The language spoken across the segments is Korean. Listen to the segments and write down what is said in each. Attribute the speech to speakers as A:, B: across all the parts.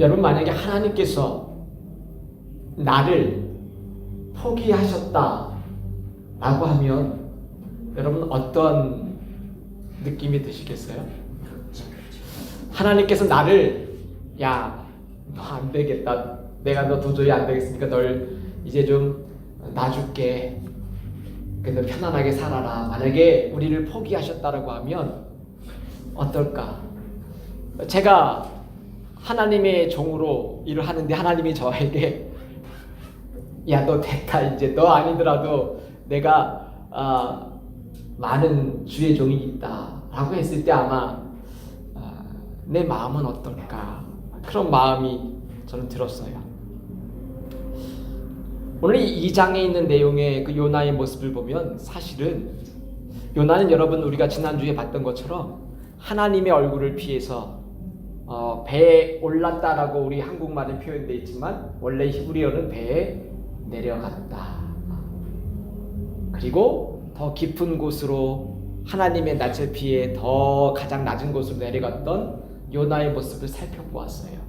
A: 여러분, 만약에 하나님께서 나를 포기하셨다라고 하면 여러분 어떤 느낌이 드시겠어요? 하나님께서 나를 야, 너 안 되겠다. 내가 너 도저히 안 되겠으니까 널 이제 좀 놔줄게. 너 편안하게 살아라. 만약에 우리를 포기하셨다라고 하면 어떨까? 제가 하나님의 종으로 일을 하는데 하나님이 저에게 야, 너 됐다. 이제 너 아니더라도 내가 많은 주의 종이 있다 라고 했을 때 아마 내 마음은 어떨까? 그런 마음이 저는 들었어요. 오늘 이 2장에 있는 내용의 그 요나의 모습을 보면 사실은 요나는 여러분 우리가 지난주에 봤던 것처럼 하나님의 얼굴을 피해서 배에 올랐다라고 우리 한국말은 표현되어 있지만 원래 히브리어는 배에 내려갔다. 그리고 더 깊은 곳으로 하나님의 낯을 피해 더 가장 낮은 곳으로 내려갔던 요나의 모습을 살펴보았어요.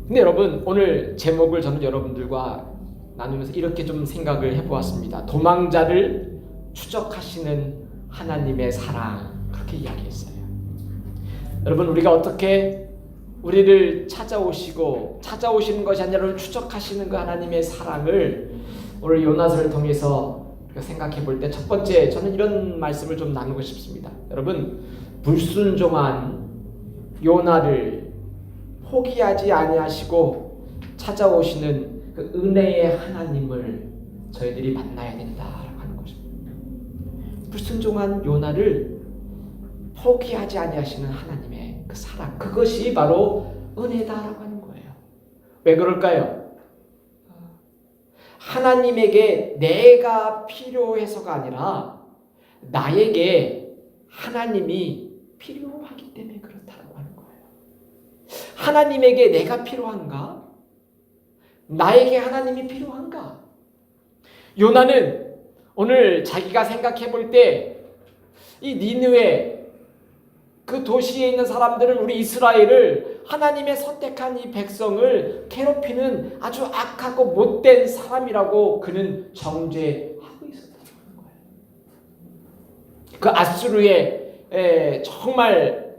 A: 근데 여러분 오늘 제목을 저는 여러분들과 나누면서 이렇게 좀 생각을 해보았습니다. 도망자를 추적하시는 하나님의 사랑, 그렇게 이야기했어요. 여러분 우리가 어떻게 우리를 찾아오시는 것이 아니라 추적하시는 그 하나님의 사랑을 오늘 요나서를 통해서 생각해 볼 때 첫 번째 저는 이런 말씀을 좀 나누고 싶습니다. 여러분 불순종한 요나를 포기하지 아니하시고 찾아오시는 그 은혜의 하나님을 저희들이 만나야 된다라고 하는 것입니다. 불순종한 요나를 포기하지 아니하시는 하나님의 그 사랑, 그것이 바로 은혜다라고 하는 거예요. 왜 그럴까요? 하나님에게 내가 필요해서가 아니라 나에게 하나님이 필요하기 때문에 그렇다라고 하는 거예요. 하나님에게 내가 필요한가? 나에게 하나님이 필요한가? 요나는 오늘 자기가 생각해 볼 때 이 니느웨 그 도시에 있는 사람들은 우리 이스라엘을 하나님의 선택한 이 백성을 괴롭히는 아주 악하고 못된 사람이라고 그는 정죄하고 있었다는 거예요. 그 아수르의 정말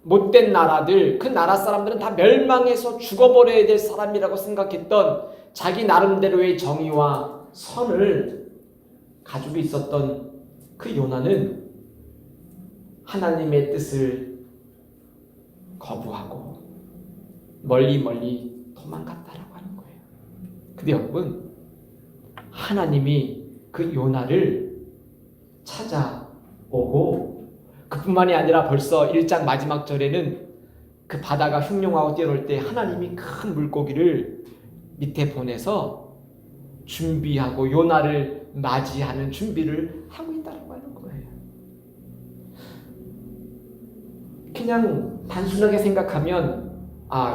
A: 못된 나라들, 그 나라 사람들은 다 멸망해서 죽어버려야 될 사람이라고 생각했던 자기 나름대로의 정의와 선을 가지고 있었던 그 요나는 하나님의 뜻을 거부하고 멀리 도망갔다라고 하는 거예요. 근데 여러분 하나님이 그 요나를 찾아오고 그뿐만이 아니라 벌써 1장 마지막 절에는 그 바다가 흉룡하고 뛰어놀 때 하나님이 큰 물고기를 밑에 보내서 준비하고 요나를 맞이하는 준비를 하고 있다고 하는 거예요. 그냥 단순하게 생각하면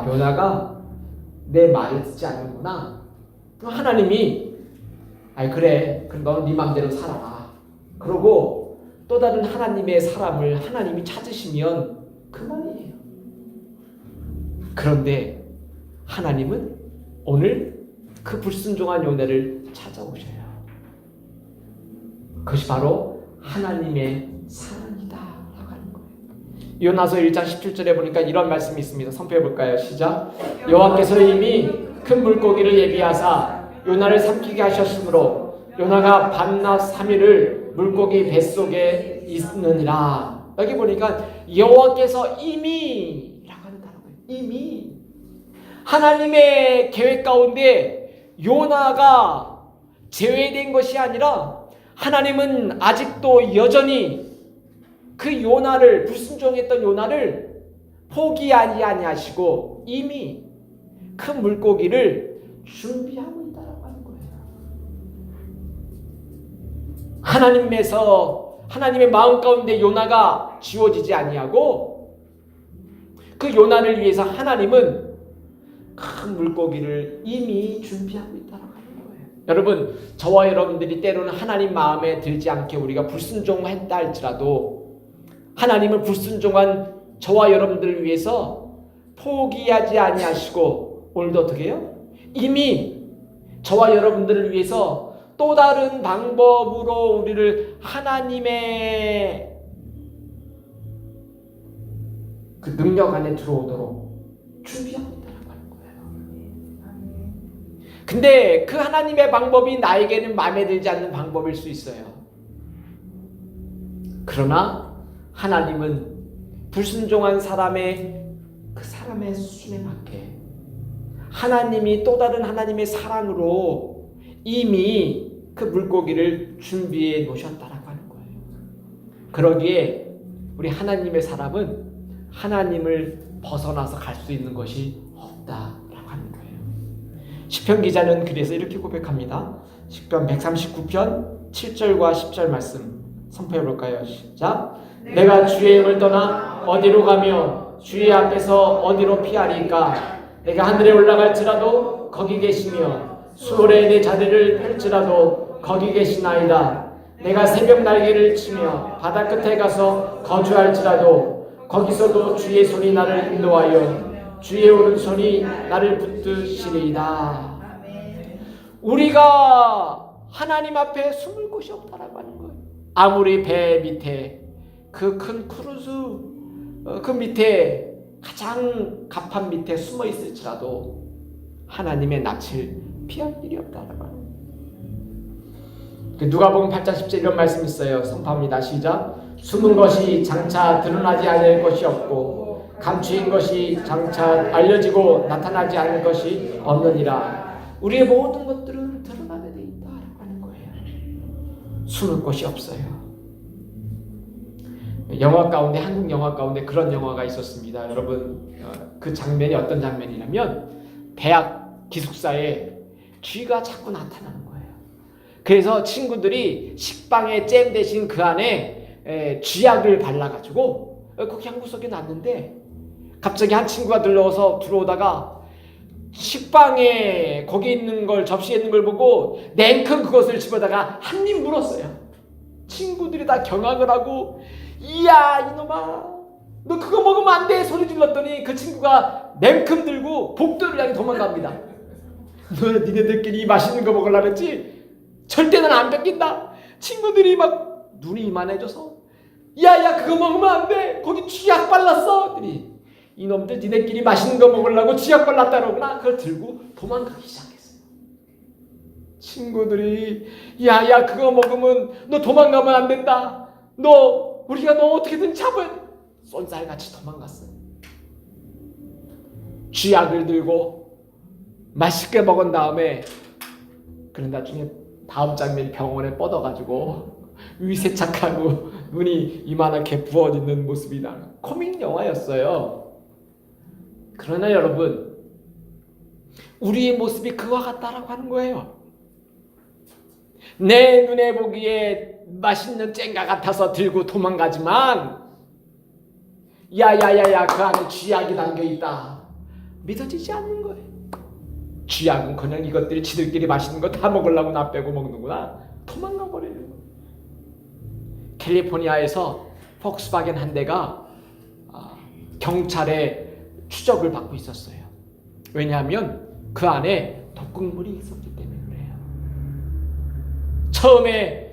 A: 요나가 내 말을 듣지 않는구나. 하나님이 그래 그럼 너는 네 맘대로 살아라. 그러고 또 다른 하나님의 사람을 하나님이 찾으시면 그만이에요. 그런데 하나님은 오늘 그 불순종한 요나를 찾아오셔요. 그것이 바로 하나님의 사랑이다라고 하는 거예요. 요나서 1장 17절에 보니까 이런 말씀이 있습니다. 선포해 볼까요? 시작. 여호와께서 이미 큰 물고기를 예비하사 요나를 삼키게 하셨으므로 요나가 밤낮 3일을 물고기 뱃속에 있느니라. 여기 보니까 여호와께서 이미라고 하는 단어예요. 이미 하나님의 계획 가운데 요나가 제외된 것이 아니라 하나님은 아직도 여전히 그 요나를 불순종했던 요나를 포기하지 아니하시고 이미 큰 물고기를 준비하고 있다라고 하는 거예요. 하나님의 마음 가운데 요나가 지워지지 아니하고 그 요나를 위해서 하나님은 큰 물고기를 이미 준비하고 있다라고 하는 거예요. 여러분, 저와 여러분들이 때로는 하나님 마음에 들지 않게 우리가 불순종했다 할지라도 하나님을 불순종한 저와 여러분들을 위해서 포기하지 아니하시고 오늘도 어떻게 해요? 이미 저와 여러분들을 위해서 또 다른 방법으로 우리를 하나님의 그 능력 안에 들어오도록 준비하고 있다는 거예요. 근데 그 하나님의 방법이 나에게는 마음에 들지 않는 방법일 수 있어요. 그러나 하나님은 불순종한 사람의 그 사람의 수준에 맞게 하나님이 또 다른 하나님의 사랑으로 이미 그 물고기를 준비해 놓으셨다라고 하는 거예요. 그러기에 우리 하나님의 사람은 하나님을 벗어나서 갈 수 있는 것이 없다라고 하는 거예요. 시편 기자는 그래서 이렇게 고백합니다. 시편 139편 7절과 10절 말씀 선포해 볼까요? 시작. 내가 주의 영을 떠나 어디로 가며 주의 앞에서 어디로 피하리까? 내가 하늘에 올라갈지라도 거기 계시며 수월에 내 자리를 펼지라도 거기 계시나이다. 내가 새벽 날개를 치며 바다 끝에 가서 거주할지라도 거기서도 주의 손이 나를 인도하여 주의 오른손이 나를 붙드시리이다. 우리가 하나님 앞에 숨을 곳이 없다라고 하는 거예요. 아무리 배 밑에 그 큰 크루즈 그 밑에 가장 갑판 밑에 숨어 있을지라도 하나님의 낯을 피할 일이 없다라고 하는 거예요. 누가복음 8장 10절 이런 말씀이 있어요. 선포합니다. 시작. 숨은 것이 장차 드러나지 않을 것이 없고 감추인 것이 장차 알려지고 나타나지 않을 것이 없느니라. 우리의 모든 것들은 드러나게 돼 있다라고 하는 거예요. 숨을 곳이 없어요. 영화 가운데, 한국 영화 가운데 그런 영화가 있었습니다. 여러분, 그 장면이 어떤 장면이냐면 대학 기숙사에 쥐가 자꾸 나타나는 거예요. 그래서 친구들이 식빵에 잼 대신 그 안에 쥐약을 발라가지고 거기 한 구석에 놨는데 갑자기 한 친구가 들어오다가 식빵에 거기 있는 걸, 접시에 있는 걸 보고 냉큼 그것을 집어다가 한 입 물었어요. 친구들이 다 경악을 하고 이야 이놈아 너 그거 먹으면 안 돼 소리 질렀더니 그 친구가 냉큼 들고 복도를 향해 도망갑니다. 너 니네들끼리 맛있는 거 먹으려고 했지? 절대 난 안 뺏긴다. 친구들이 막 눈이 이만해져서 야야 그거 먹으면 안 돼 거기 쥐약 발랐어. 이놈들 니네끼리 맛있는 거 먹으려고 쥐약 발랐다 그러구나. 그걸 들고 도망가기 시작했어요. 친구들이 야야 그거 먹으면 너 도망가면 안 된다. 우리가 너 어떻게든 잡아야 돼. 쏜살같이 도망갔어요. 쥐약을 들고 맛있게 먹은 다음에 그런 나중에 다음 장면이 병원에 뻗어가지고 위세착하고 눈이 이만하게 부어있는 모습이 나는 코믹 영화였어요. 그러나 여러분 우리의 모습이 그와 같다라고 하는 거예요. 내 눈에 보기에 맛있는 쨍가 같아서 들고 도망가지만 야야야야 그 안에 쥐약이 담겨있다 믿어지지 않는 거예요. 쥐약은 그냥 이것들이 지들끼리 맛있는 거 다 먹으려고 나 빼고 먹는구나. 도망가 버리는 거예요. 캘리포니아에서 폭스바겐 한 대가 경찰의 추적을 받고 있었어요. 왜냐하면 그 안에 독극물이 있었기 때문에 그래요. 처음에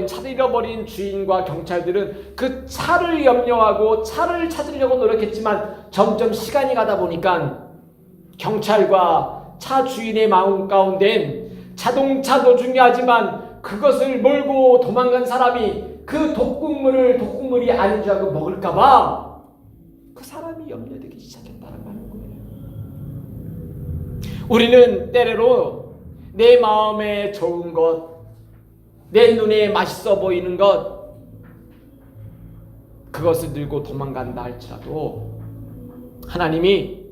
A: 차를 잃어버린 주인과 경찰들은 그 차를 염려하고 차를 찾으려고 노력했지만 점점 시간이 가다 보니까 경찰과 차 주인의 마음 가운데는 자동차도 중요하지만 그것을 몰고 도망간 사람이 그 독극물이 아닌 줄 알고 먹을까봐 그 사람이 염려되기 시작했다는 거예요. 우리는 때로 내 마음에 좋은 것, 내 눈에 맛있어 보이는 것, 그것을 들고 도망간다 할지라도 하나님이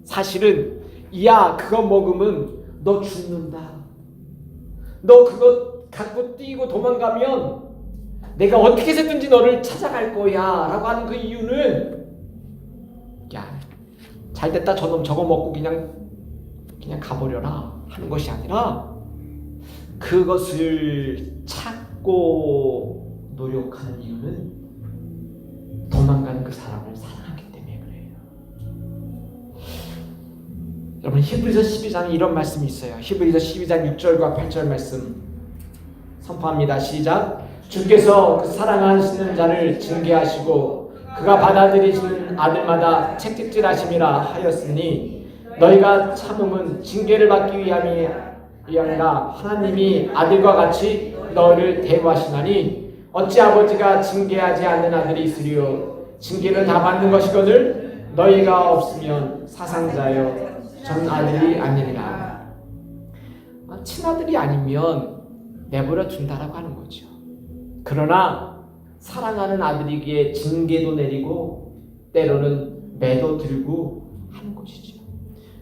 A: 사실은 야 그거 먹으면 너 죽는다. 너 그거 갖고 뛰고 도망가면 내가 어떻게 해서든지 너를 찾아갈 거야 라고 하는 그 이유는 야 잘됐다 저놈 저거 먹고 그냥 가버려라 하는 것이 아니라 그것을 찾고 노력하는 이유는 도망가는 그 사람을 사랑하기 때문에 그래요. 여러분 히브리서 12장에 이런 말씀이 있어요. 히브리서 12장 6절과 8절 말씀 선포합니다. 시작. 주께서 그 사랑하시는 자를 징계하시고 그가 받아들이시는 아들마다 채찍질하심이라 하였으니 너희가 참음은 징계를 받기 위함이라 하나님이 아들과 같이 너희를 대우하시나니 어찌 아버지가 징계하지 않는 아들이 있으리요 징계는 다 받는 것이거늘 너희가 없으면 사상자여 전 아들이 아니리라. 친아들이 아니면 내버려 둔다라고 하는 거죠. 그러나 사랑하는 아들이기에 징계도 내리고 때로는 매도 들고 하는 것이죠.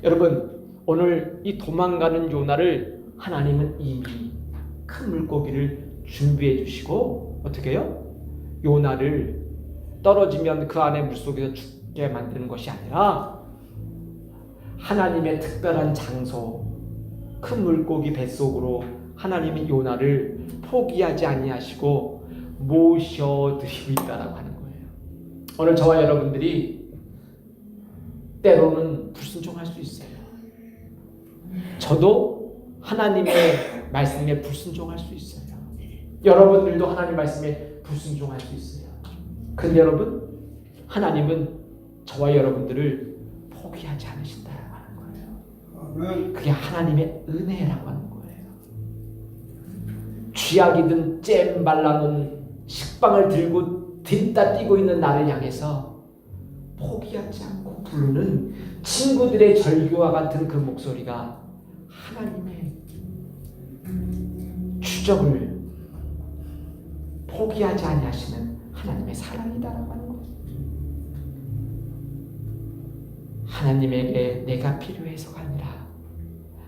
A: 여러분 오늘 이 도망가는 요나를 하나님은 이미 큰 물고기를 준비해 주시고 어떻게 해요? 요나를 떨어지면 그 안에 물속에서 죽게 만드는 것이 아니라 하나님의 특별한 장소 큰 물고기 뱃속으로 하나님이 요나를 포기하지 아니하시고 모셔드리고 있다라고 하는 거예요. 오늘 저와 여러분들이 때로는 불순종할 수 있어요. 저도 하나님의 말씀에 불순종할 수 있어요. 여러분들도 하나님 말씀에 불순종할 수 있어요. 근데 여러분 하나님은 저와 여러분들을 포기하지 않으신다라고 하는 거예요. 그게 하나님의 은혜라고 하는 거예요. 쥐약이든 잼 발라놓은 식빵을 들고 뒷다 뛰고 있는 나를 향해서 포기하지 않고 부르는 친구들의 절규와 같은 그 목소리가 하나님의 추적을 포기하지 아니하시는 하나님의 사랑이다라고 하는 거예요. 하나님에게 내가 필요해서가 아니라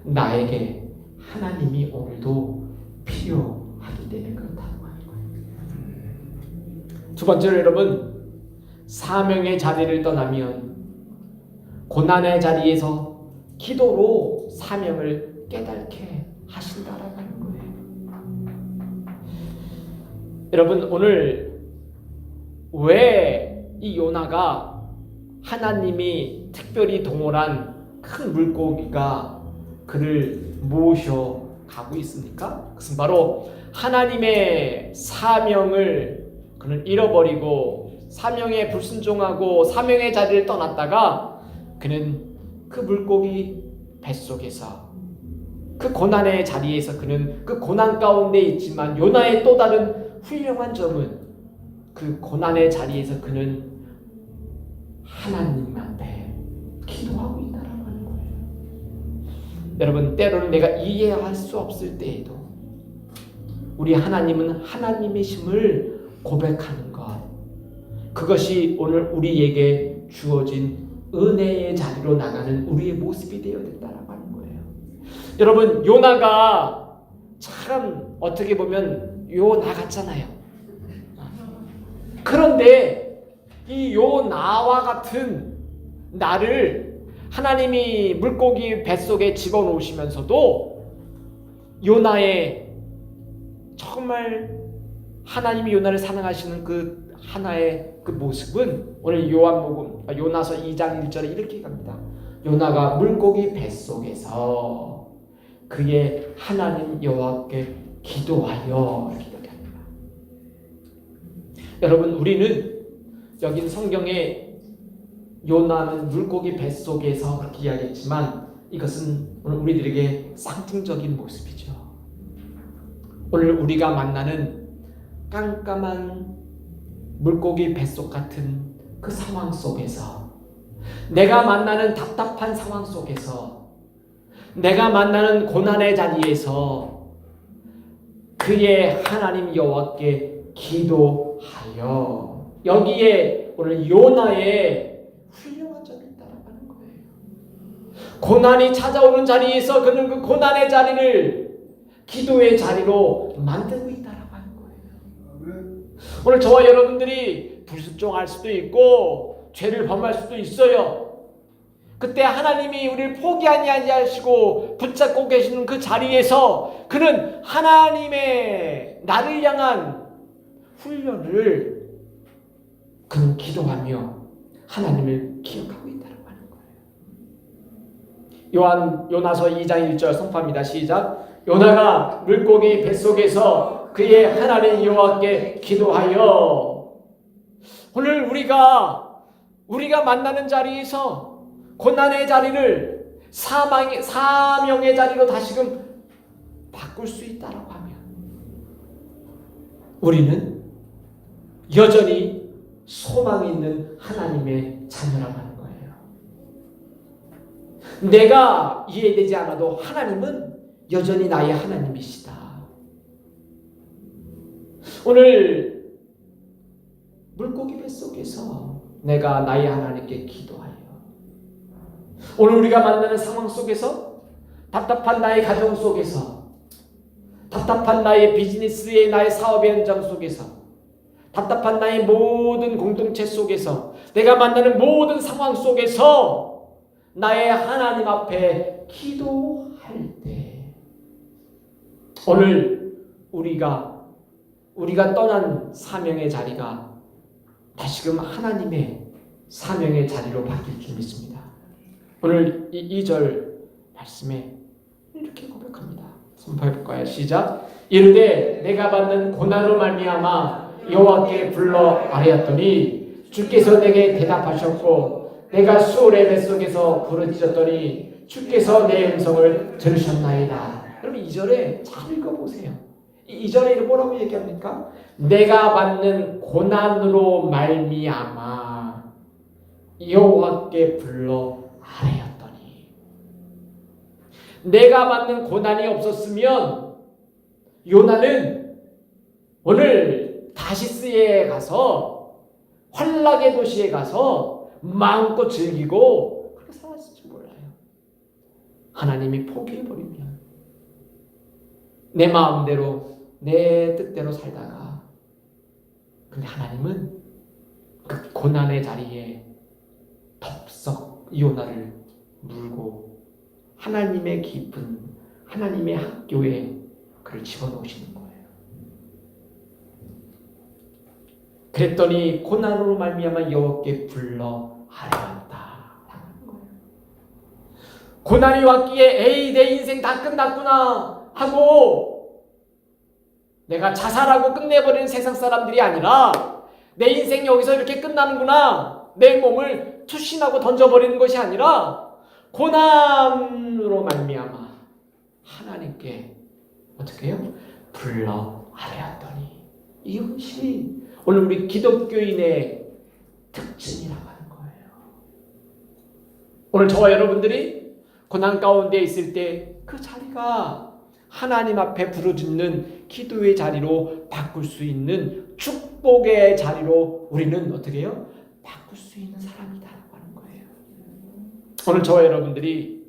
A: 나에게 하나님이 오늘도 필요하기 때문에 그렇다고 하는 거예요. 두 번째로 여러분 사명의 자리를 떠나면 고난의 자리에서 기도로 사명을 깨닫게 하신다라고 하는 거예요. 여러분 오늘 왜 이 요나가 하나님이 특별히 동원한 큰 물고기가 그를 모셔가고 있습니까? 그것은 바로 하나님의 사명을 그는 잃어버리고 사명에 불순종하고 사명의 자리를 떠났다가 그는 그 물고기 뱃속에서 그 고난의 자리에서 그는 그 고난 가운데 있지만 요나의 또 다른 훌륭한 점은 그 고난의 자리에서 그는 하나님 앞에 기도하고 있다라고 하는 거예요. 여러분 때로는 내가 이해할 수 없을 때에도 우리 하나님은 하나님이심을 고백하는 것 그것이 오늘 우리에게 주어진 은혜의 자리로 나가는 우리의 모습이 되어야 된다라고 하는 거예요. 여러분 요나가 참 어떻게 보면 요나 같잖아요. 그런데 이 요나와 같은 나를 하나님이 물고기 뱃속에 집어넣으시면서도 요나의 정말 하나님이 요나를 사랑하시는 그 하나의 그 모습은 오늘 요나서 2장 1절에 이렇게 갑니다. 요나가 물고기 뱃속에서 그의 하나님 여호와께 기도하여 이렇게 합니다. 여러분 우리는 여긴 성경에 요나는 물고기 뱃속에서 그렇게 이야기했지만 이것은 오늘 우리들에게 상징적인 모습이죠. 오늘 우리가 만나는 깜깜한 물고기 뱃속 같은 그 상황 속에서 내가 만나는 답답한 상황 속에서 내가 만나는 고난의 자리에서 그의 하나님 여호와께 기도하여 여기에 오늘 요나의 훌륭한 점이 있다라고 하는 거예요. 고난이 찾아오는 자리에서 그는 그 고난의 자리를 기도의 자리로 만들고 있다라고 하는 거예요. 오늘 저와 여러분들이 불순종할 수도 있고 죄를 범할 수도 있어요. 그때 하나님이 우리를 포기하지 아니하시고 붙잡고 계시는 그 자리에서 그는 하나님의 나를 향한 훈련을 그는 기도하며 하나님을 기억하고 있다고 하는 거예요. 요나서 2장 1절 선포합니다. 시작. 요나가 물고기 뱃속에서 그의 하나님 여호와께 기도하여. 오늘 우리가 만나는 자리에서 고난의 자리를 사명의 자리로 다시금 바꿀 수 있다라고 하면 우리는 여전히 소망이 있는 하나님의 자녀라고 하는 거예요. 내가 이해되지 않아도 하나님은 여전히 나의 하나님이시다. 오늘 물고기 뱃속에서 내가 나의 하나님께 기도하여, 오늘 우리가 만나는 상황 속에서, 답답한 나의 가정 속에서, 답답한 나의 비즈니스의 나의 사업의 현장 속에서, 답답한 나의 모든 공동체 속에서, 내가 만나는 모든 상황 속에서 나의 하나님 앞에 기도할 때, 오늘 우리가 떠난 사명의 자리가 다시금 하나님의 사명의 자리로 바뀔 줄 믿습니다. 오늘 이 2절 말씀에 이렇게 고백합니다. 선포해 볼까요? 시작. 이르되 내가 받는 고난으로 말미암아 여호와께 불러 아뢰었더니 주께서 내게 대답하셨고 내가 수월의 뱃속에서 부르짖었더니 주께서 내 음성을 들으셨나이다. 여러분 2절에 잘 읽어보세요. 2절에 뭐라고 얘기합니까? 내가 받는 고난으로 말미암아 여호와께 불러 아뢰었더니. 내가 받는 고난이 없었으면 요나는 오늘 다시스에 가서 환락의 도시에 가서 마음껏 즐기고 그렇게 살았을지 몰라요. 하나님이 포기해버리면 내 마음대로 내 뜻대로 살다가, 근데 하나님은 그 고난의 자리에 덥석 요나를 물고 하나님의 깊은 하나님의 학교에 그를 집어넣으시는 거예요. 그랬더니 고난으로 말미암아 여호와께 불러 아뢰었다. 고난이 왔기에 에이 내 인생 다 끝났구나 하고 내가 자살하고 끝내버리는 세상 사람들이 아니라, 내 인생 여기서 이렇게 끝나는구나, 내 몸을 투신하고 던져버리는 것이 아니라 고난으로 말미암아 하나님께 어떻게 해요? 불러 아뢰었더니. 이것이 오늘 우리 기독교인의 특징이라고 하는 거예요. 오늘 저와 여러분들이 고난 가운데 있을 때 그 자리가 하나님 앞에 부르짖는 기도의 자리로 바꿀 수 있는 축복의 자리로 우리는 어떻게 해요? 바꿀 수 있는 사람이다라고 하는 거예요. 오늘 저와 여러분들이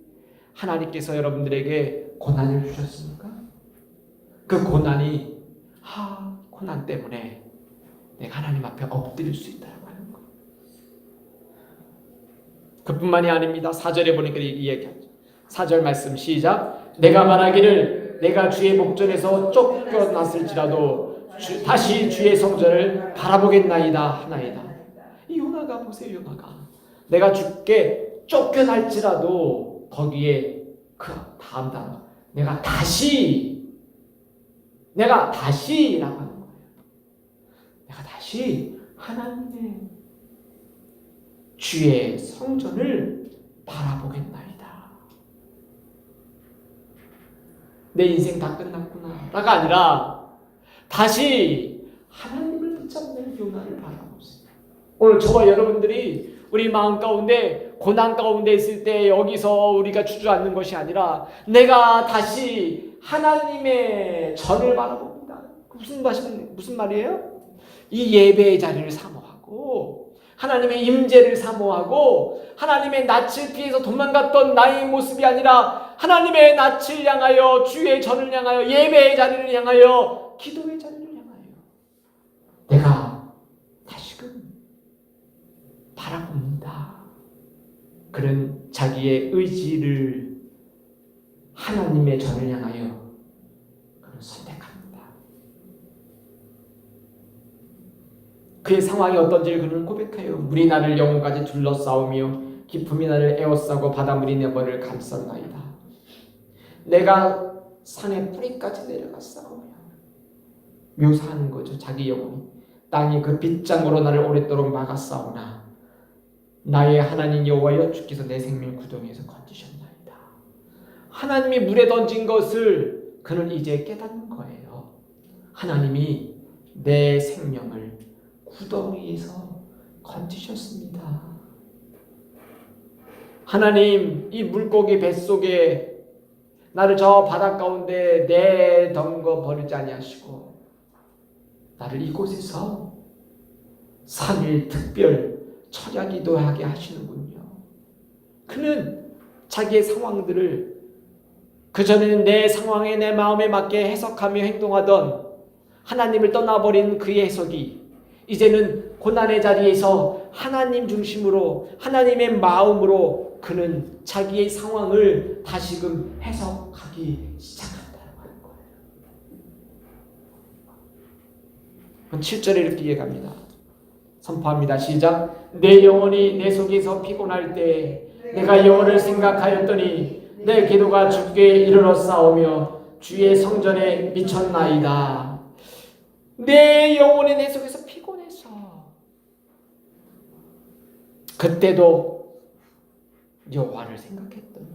A: 하나님께서 여러분들에게 고난을 주셨습니까? 그 고난이 고난 때문에 내가 하나님 앞에 엎드릴 수 있다라고 하는 거예요. 그뿐만이 아닙니다. 4절에 보니까 이 얘기하죠. 4절 말씀 시작. 내가 말하기를 내가 주의 목전에서 쫓겨났을지라도 다시 주의 성전을 바라보겠나이다 하나이다. 이 요나가 보세요. 요나가 내가 주께 쫓겨날지라도 거기에 그 다음 단어 내가 다시라고 하는 거예요. 내가 다시 하나님의 주의 성전을 바라보겠나이다. 내 인생 다 끝났구나 라가 아니라 다시 하나님을 붙잡는 요나를 바라보세요. 오늘 저와 여러분들이 우리 마음 가운데 고난 가운데 있을 때 여기서 우리가 주저앉는 것이 아니라 내가 다시 하나님의 전을 바라봅니다. 무슨 말이에요? 이 예배의 자리를 사모하고 하나님의 임재를 사모하고 하나님의 낯을 피해서 도망갔던 나의 모습이 아니라 하나님의 낯을 향하여 주의 전을 향하여 예배의 자리를 향하여 기도의 자리를 향하여 내가 다시금 바라봅니다. 그는 자기의 의지를 하나님의 전을 향하여 그는 선택합니다. 그의 상황이 어떤지를 그는 고백하여 물이 나를 영혼까지 둘러싸우며 기품이 나를 에워싸고 바닷물이 내 머리를 감쌌나이다. 내가 산의 뿌리까지 내려갔사오며 묘사하는 거죠. 자기 영혼이 땅이 그 빗장으로 나를 오랫도록 막았사오나 나의 하나님 여호와여 주께서 내 생명 구덩이에서 건지셨나이다. 하나님이 물에 던진 것을 그는 이제 깨닫는 거예요. 하나님이 내 생명을 구덩이에서 건지셨습니다. 하나님, 이 물고기 뱃속에 나를 저 바닷 가운데 내던거 버리지 아니하시고 나를 이곳에서 3일 특별 철야기도 하게 하시는군요. 그는 자기의 상황들을 그전에는 내 상황에 내 마음에 맞게 해석하며 행동하던 하나님을 떠나버린 그의 해석이 이제는 고난의 자리에서 하나님 중심으로 하나님의 마음으로 그는 자기의 상황을 다시금 해석하기 시작한다고 하는 거예요. 7절에 이렇게 이해갑니다. 선포합니다. 시작. 내 영혼이 내 속에서 피곤할 때 내가 여호와를 생각하였더니 내 기도가 주께 이르러 싸우며 주의 성전에 미쳤나이다. 내 영혼이 내 속에서 피곤해서 그때도 여호와를 생각했더니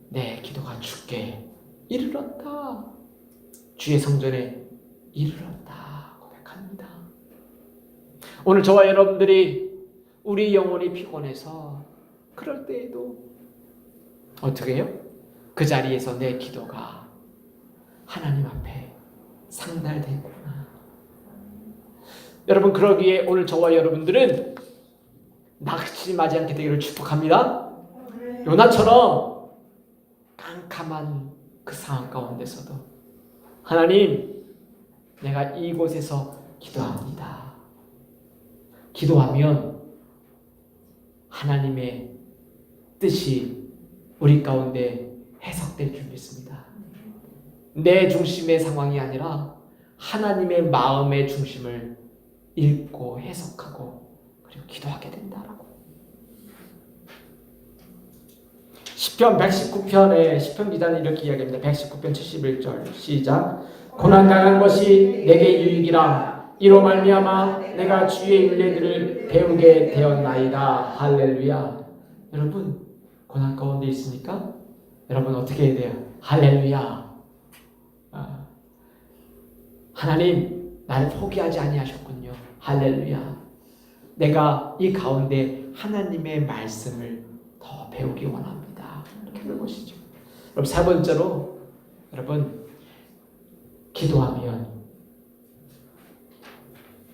A: 내 기도가 주께 이르렀다. 주의 성전에 이르렀다 고백합니다. 오늘 저와 여러분들이 우리 영혼이 피곤해서 그럴 때에도 어떻게 해요? 그 자리에서 내 기도가 하나님 앞에 상달되구나. 여러분, 그러기에 오늘 저와 여러분들은 낙심하지 않게 되기를 축복합니다. 요나처럼 깜깜한 그 상황 가운데서도 하나님, 내가 이곳에서 기도합니다. 기도하면 하나님의 뜻이 우리 가운데 해석될 줄 믿습니다. 내 중심의 상황이 아니라 하나님의 마음의 중심을 읽고 해석하고 그리고 기도하게 된다라고. 시편 119편에 시편 기자는 이렇게 이야기합니다. 119편 71절 시작. 고난 당한 것이 내게 유익이라 이로 말미암아 내가 주의 율례들을 배우게 되었나이다. 할렐루야. 여러분, 고난 가운데 있습니까? 여러분 어떻게 해야 돼요? 할렐루야. 하나님, 나를 포기하지 아니하셨군요. 할렐루야. 내가 이 가운데 하나님의 말씀을 더 배우기 원합니다. 이렇게 하는 것이죠. 그럼 4번째로 여러분, 기도하면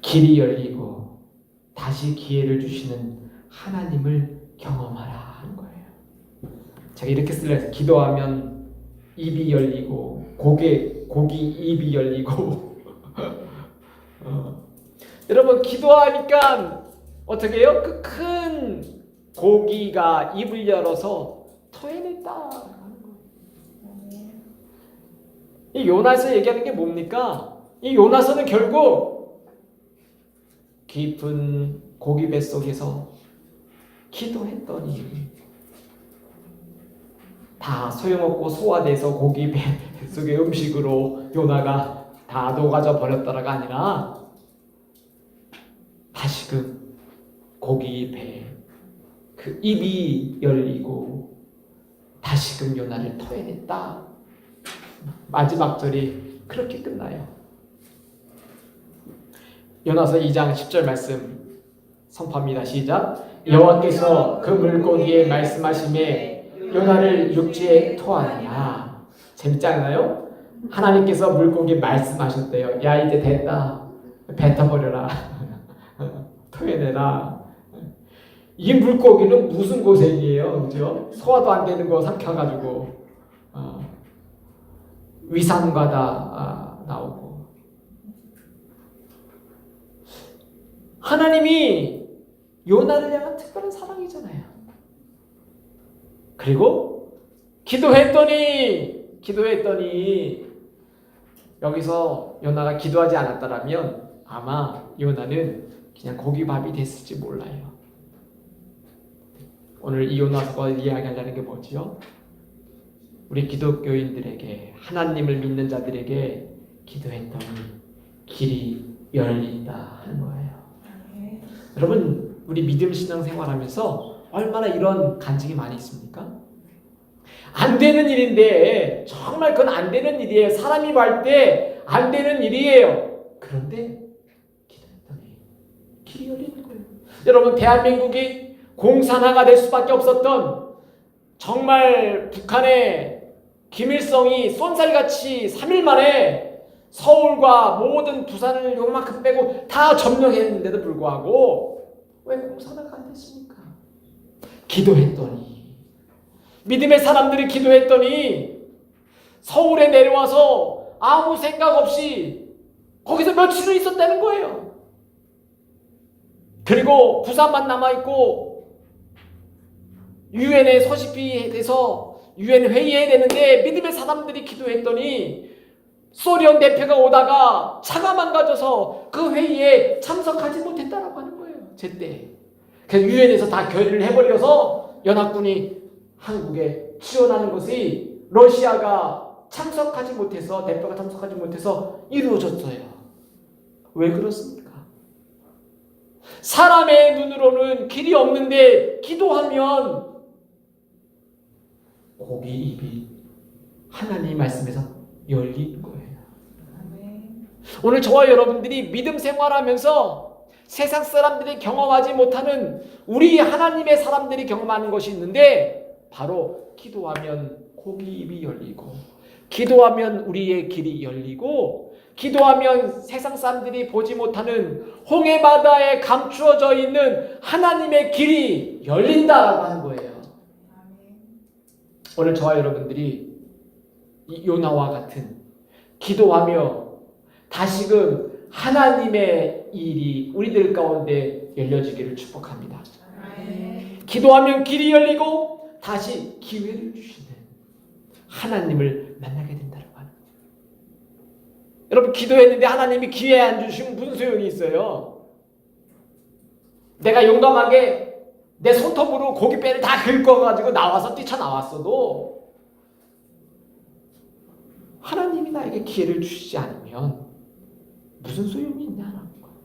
A: 길이 열리고 다시 기회를 주시는 하나님을 경험하라 하는 거예요. 제가 이렇게 쓸래요. 기도하면 입이 열리고 고기 입이 열리고 여러분, 기도하니까 어떻게 해요? 그 큰 고기가 입을 열어서 토해냈다. 이 요나서 얘기하는 게 뭡니까? 이 요나서는 결국 깊은 고기 뱃속에서 기도했더니 다 소용없고 소화돼서 고기 뱃속의 음식으로 요나가 다 녹아져 버렸다가 아니라 다시금 고기 배 그 입이 열리고 다시금 요나를 토해냈다. 마지막 절이 그렇게 끝나요. 요나서 2장 10절 말씀 선포합니다. 시작. 여호와께서 그 물고기에 말씀하심에 요나를 육지에 토하니라. 재밌지 않나요? 하나님께서 물고기에 말씀하셨대요. 야, 이제 됐다. 뱉어버려라. 토해내라. 이 물고기는 무슨 고생이에요, 그죠? 소화도 안 되는 거 삼켜가지고 위산과다 나오고. 하나님이 요나를 향한 특별한 사랑이잖아요. 그리고 기도했더니 여기서 요나가 기도하지 않았더라면 아마 요나는 그냥 고기밥이 됐을지 몰라요. 오늘 이 요나서가 이야기하려는 게 뭐지요? 우리 기독교인들에게, 하나님을 믿는 자들에게 기도했더니 길이 열린다 하는 거예요. 여러분, 우리 믿음 신앙생활하면서 얼마나 이런 간증이 많이 있습니까? 안 되는 일인데, 정말 그건 안 되는 일이에요. 사람이 말 때 안 되는 일이에요. 그런데 기도했더니 길이 열리는 거예요. 여러분, 대한민국이 공산화가 될 수밖에 없었던, 정말 북한의 김일성이 쏜살같이 3일 만에 서울과 모든 부산을 요만큼 빼고 다 점령했는데도 불구하고 왜 공산화가 안 됐습니까? 기도했더니, 믿음의 사람들이 기도했더니 서울에 내려와서 아무 생각 없이 거기서 며칠을 있었다는 거예요. 그리고 부산만 남아있고 유엔에 서식이 돼서 유엔 회의해야 되는데 믿음의 사람들이 기도했더니 소련 대표가 오다가 차가 망가져서 그 회의에 참석하지 못했다라고 하는 거예요. 제때. 그래서 유엔에서 다 결의를 해버려서 연합군이 한국에 지원하는 것이 러시아가 참석하지 못해서, 대표가 참석하지 못해서 이루어졌어요. 왜 그렇습니까? 사람의 눈으로는 길이 없는데 기도하면 고기 입이 하나님 말씀에서 열리는 거예요. 오늘 저와 여러분들이 믿음 생활하면서 세상 사람들이 경험하지 못하는 우리 하나님의 사람들이 경험하는 것이 있는데, 바로 기도하면 고기 입이 열리고, 기도하면 우리의 길이 열리고, 기도하면 세상 사람들이 보지 못하는 홍해 바다에 감추어져 있는 하나님의 길이 열린다라고 하는 거예요. 오늘 저와 여러분들이 이 요나와 같은 기도하며 다시금 하나님의 일이 우리들 가운데 열려지기를 축복합니다. 기도하면 길이 열리고 다시 기회를 주시는 하나님을 만나게 된다고 하는 거예요. 여러분, 기도했는데 하나님이 기회 안 주시면 무슨 소용이 있어요? 내가 용감하게 내 손톱으로 고깃배를 다 긁어가지고 나와서 뛰쳐나왔어도 하나님이 나에게 기회를 주시지 않으면 무슨 소용이 있냐는 거예요.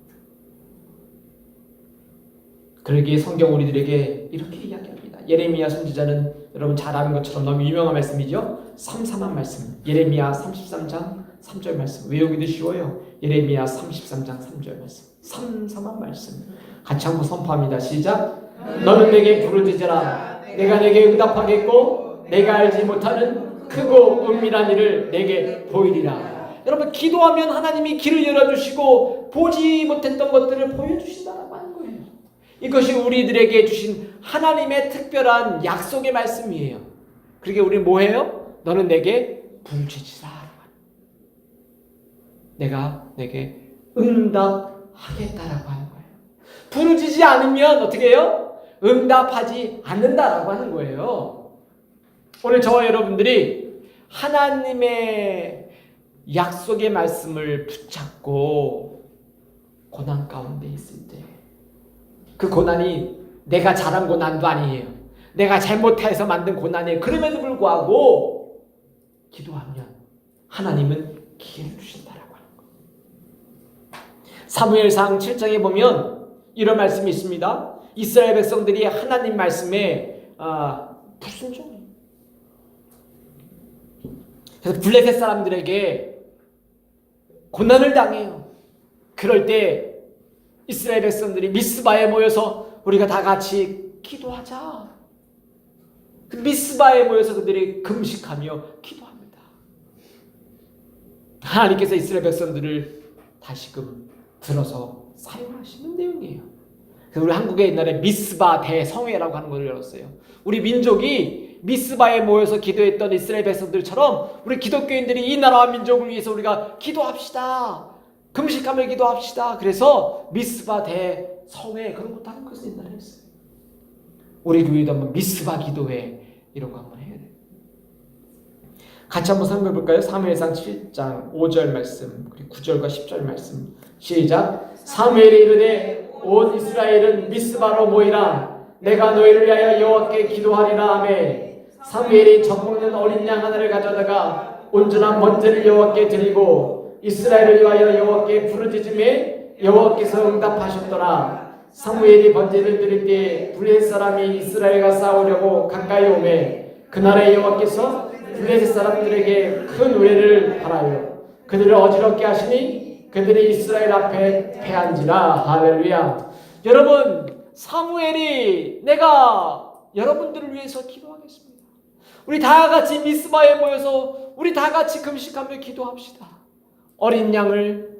A: 그러기에 성경 우리들에게 이렇게 이야기합니다. 예레미야 선지자는 여러분 잘 아는 것처럼 너무 유명한 말씀이죠. 삼삼한 말씀. 예레미야 33장 3절 말씀. 외우기도 쉬워요. 예레미야 33장 3절 말씀. 삼삼한 말씀. 같이 한번 선포합니다. 시작. 너는 내게 부르짖으라. 내가 내게 응답하겠고 내가 알지 못하는 크고 은밀한 일을 내게 보이리라. 여러분, 기도하면 하나님이 길을 열어주시고 보지 못했던 것들을 보여주신다라고 하는 거예요. 이것이 우리들에게 주신 하나님의 특별한 약속의 말씀이에요. 그러게 우리 뭐해요? 너는 내게 부르짖으라. 내가 내게 응답하겠다라고 하는 거예요. 부르짖지 않으면 어떻게 해요? 응답하지 않는다라고 하는 거예요. 오늘 저와 여러분들이 하나님의 약속의 말씀을 붙잡고 고난 가운데 있을 때, 그 고난이 내가 잘한 고난도 아니에요. 내가 잘못해서 만든 고난이에요. 그럼에도 불구하고 기도하면 하나님은 기회를 주신다라고 하는 거예요. 사무엘상 7장에 보면 이런 말씀이 있습니다. 이스라엘 백성들이 하나님 말씀에 불순종해요. 그래서 블레셋 사람들에게 고난을 당해요. 그럴 때 이스라엘 백성들이 미스바에 모여서 우리가 다 같이 기도하자. 그 미스바에 모여서 그들이 금식하며 기도합니다. 하나님께서 이스라엘 백성들을 다시금 들어서 사용하시는 내용이에요. 그래서 우리 한국에 옛날에 미스바 대성회라고 하는 걸 열었어요. 우리 민족이 미스바에 모여서 기도했던 이스라엘 백성들처럼 우리 기독교인들이 이 나라와 민족을 위해서 우리가 기도합시다. 금식하며 기도합시다. 그래서 미스바 대성회 그런 것도 하는 것을 옛날에 했어요. 우리 교회도 한번 미스바 기도회 이런 거 한번 해야 돼요. 같이 한번 설명해 볼까요? 사무엘상 7장 5절 말씀 그리고 9절과 10절 말씀 시작. 사무엘이 이르되 온 이스라엘은 미스바로 모이라. 내가 너희를 위하여 여호와께 기도하리라 하매 사무엘이 젖먹는 어린 양 하나를 가져다가 온전한 번제를 여호와께 드리고 이스라엘을 위하여 여호와께 부르짖음에 여호와께서 응답하셨더라. 사무엘이 번제를 드릴 때 블레셋 사람이 이스라엘과 싸우려고 가까이 오매 그날에 여호와께서 블레셋 사람들에게 큰 우레를 바라요 그들을 어지럽게 하시니 그들이 이스라엘 앞에 패한지라. 할렐루야. 여러분, 사무엘이 내가 여러분들을 위해서 기도하겠습니다. 우리 다 같이 미스바에 모여서 우리 다 같이 금식하며 기도합시다. 어린 양을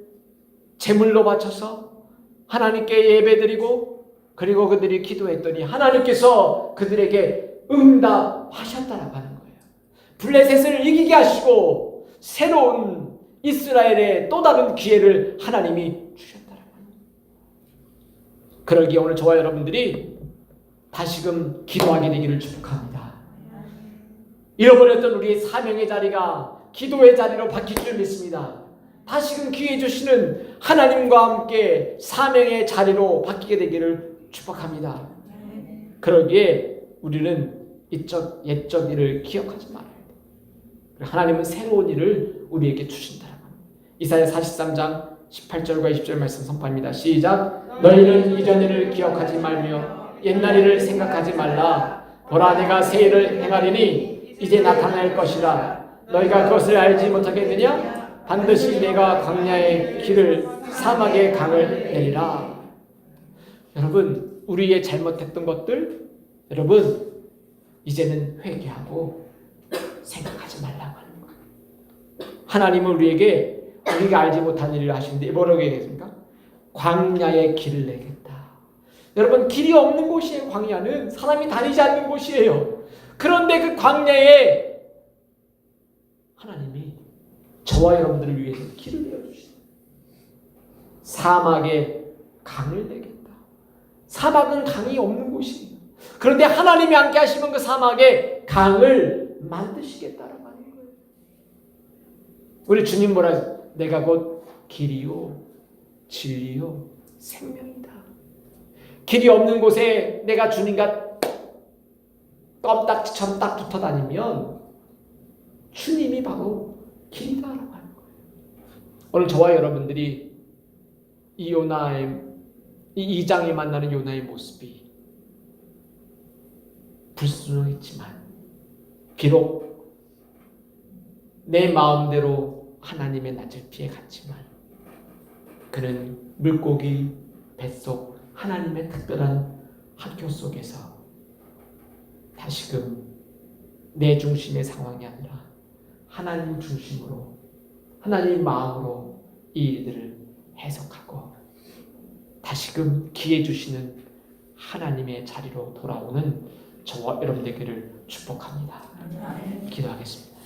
A: 제물로 바쳐서 하나님께 예배드리고 그리고 그들이 기도했더니 하나님께서 그들에게 응답하셨다라고 하는 거예요. 블레셋을 이기게 하시고 새로운 이스라엘의 또 다른 기회를 하나님이 주셨다라고 하는 거예요. 그러기에 오늘 저와 여러분들이 다시금 기도하게 되기를 축복합니다. 잃어버렸던 우리의 사명의 자리가 기도의 자리로 바뀔 줄 믿습니다. 다시금 기회 주시는 하나님과 함께 사명의 자리로 바뀌게 되기를 축복합니다. 그러기에 우리는 옛적 일을 기억하지 말아야 돼요. 하나님은 새로운 일을 우리에게 주신다는 겁니다. 이사야 43장 18절과 20절 말씀 선포합니다. 시작. 너희는 이전 일을 기억하지 말며 옛날 일을 생각하지 말라. 보라, 내가 새 일을 행하리니 이제 나타날 것이라. 너희가 그것을 알지 못하겠느냐? 반드시 내가 광야의 길을 사막의 강을 내리라. 여러분, 우리의 잘못했던 것들 여러분 이제는 회개하고 생각하지 말라고 하는 거예요. 하나님은 우리에게 우리가 알지 못한 일을 하시는데 뭐라고 얘기했습니까? 광야의 길을 내겠다. 여러분, 길이 없는 곳이에요. 광야는 사람이 다니지 않는 곳이에요. 그런데 그 광야에 하나님이 저와 여러분들을 위해서 길을 내어주시다. 사막에 강을 내겠다. 사막은 강이 없는 곳이에요. 그런데 하나님이 함께 하시면 그 사막에 강을 만드시겠다라고 하는 거예요. 우리 주님 뭐라? 내가 곧 길이요 진리요 생명이다. 길이 없는 곳에 내가 주님과 껌딱지처럼 딱 붙어 다니면 주님이 바로 길이다라고 하는 거예요. 오늘 저와 여러분들이 이 요나의 이 2장에 만나는 요나의 모습이 불순했지만 비록 내 마음대로 하나님의 낯을 피해 갔지만 그는 물고기 뱃속 하나님의 특별한 학교 속에서 다시금 내 중심의 상황이 아니라 하나님 중심으로 하나님 마음으로 이 일들을 해석하고 다시금 기회 주시는 하나님의 자리로 돌아오는 저와 여러분 되기를 축복합니다. 기도하겠습니다.